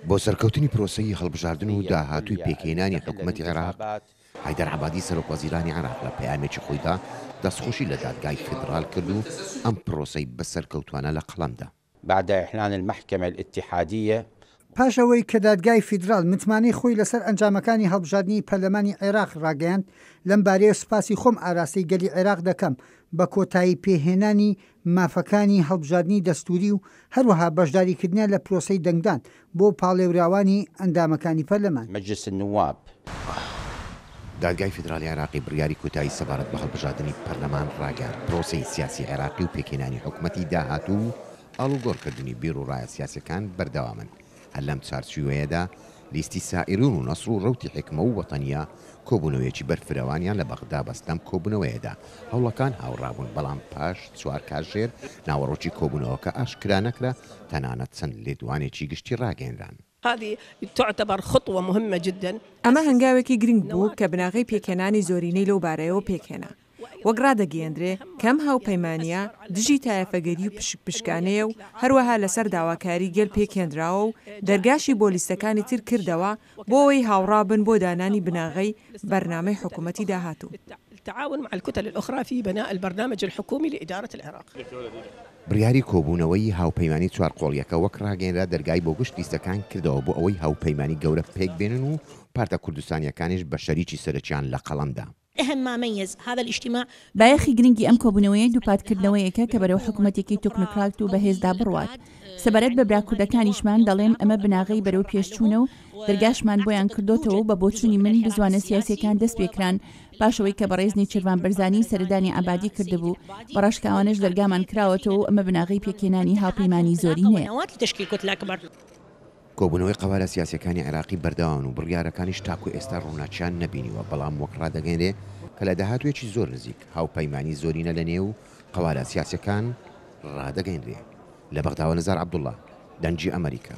بۆ سەرکەوتنی پرۆسەی هەڵبژاردن و داهاتووی پێکهێنانی حکوومەتی عێراق حیدەر عەبادی سەرۆکوەزیرانی عێراق لە پەیامێکی خۆیدا دەستخۆشی لە دادگای فیدرال کرد و ئەم پرۆسەی بەسەرکەوتوانە لە قەڵەمدا. بعد إعلان المحكمة الاتحادية پاشەوەی کە دادگای فیدرال متمانەی خۆی لەسەر ئەنجامەکانی هەڵبژاردننی پەرلەمانی عێراق ڕاگەیاند لەم بارەیە سوپاسی خۆم ئاراستەی گەلی عێراق دەکەم بە کۆتایی پێهێنانی مافەکانی هەڵبژاردننی دەستوری و هەروەها بەشداریکردنیان لە پرۆسەی دەنگدان بۆ پاڵێوراوانی ئەندامەکانی پەرلەمان. مجلس النواب دادگای فیدرالی عێراقی بڕیاری کۆتایی سەبارەت بە هەڵبژاردننی پەرلەمان ڕاگەاند پرۆسەی سیاسی عێراقی و پێکهێنانی حکوومەتی داهاتوو ئاڵوگۆڕکردنی بیرروڕایە سیاسەکان بەردەوامن. هەر لەم چارچووەیەدا لیستی سائیرون و نەسر و ڕەوتی حکمە و وەتەنیا کۆبوونەوەیەکی بەرفرەوانیان لە بەغدا بەستەم کۆبوونەوەیەدا هەوڵەکان هاوڕابوون بەڵام پاش 4 کاتژێر ناوەڕۆکی کۆبوونەوەکە ئاشکرا نەکرا تەنانەت چەند لێدوانێکی گشتی ڕاگەێنران. هذه تعتبر خطوة مهمة جدا. ئەمە هەنگاوێکی گرنگ بوو کە بناغی پێکهێنانی زۆرینەی لەو بارەیەوە پێکهێنا. وەک ڕادەگەیەندرێ کەم هاوپەیمانیە دژی تایەفەگەری و پشکانەیە و هەروەها لەسەر داواکاری گەل پێکهێنراوە و دەرگاشی بۆلیستەکانی تر کردەوە بۆ ئەوەی هاوڕابن بۆ دانانی بناغی بەرنامەی حکوومەتی داهاتوو. التعاون مع الكتل الأخرى في بناء البرنامج الحكومي لإدارة العراق. بڕیاری کۆبوونەوەی هاوپەیمانی چوار قۆڵیەکە وەک ڕاگەیەنرا دەرگای بۆ گشت لیستەکان کردەوە بۆ ئەوەی هاوپەیمانی گەورە پێک بێنن و پارتە کوردستانیەکانیش بە شەریکی سەرەکیان لە قەڵەمدا. أهم ما ميز هذا الاجتماع بایەخی گرنگی ئەم کۆبوونەوەی دووپاتکردنەوەیەکە کە بەرەو حکوومەتێکی تۆکنۆکرات و بەهێزدا بڕوات سەبارەت بە براکوردەکانیشمان دەڵێم ئەمە بناغی بەرەو پێشچوونە و دەرگاشمان بۆیان کردوتەوە بە بۆچوونی من بزوانە سیاسیەکان دەست پێکران پاشەوەی کە بەڕێزنی چێڤان بەرزانی سەردانی عەبادی کردبوو بەڕاشکاوانش دەرگامان کراوەتەوە و ئەمە بناغی پێکهێنانی هاوپەیمانی زۆرینەیە. کۆبوونەوەی قەوارە سیاسەکانی عێراقی بەردەوام و بڕیارەکانیش تاکو ئێستا ڕووناچیان نەبینیوە بەڵام وەک ڕادەگەێنرێ کە لە داهاتوێکی زۆر نزیک هاوپەیمانی زۆرینە لە نێو قەوارە سیاسەکان ڕادەگەیەنرێ. لە بەغداوە نەزار عەبدوڵڵا دەنگی ئەمریکا.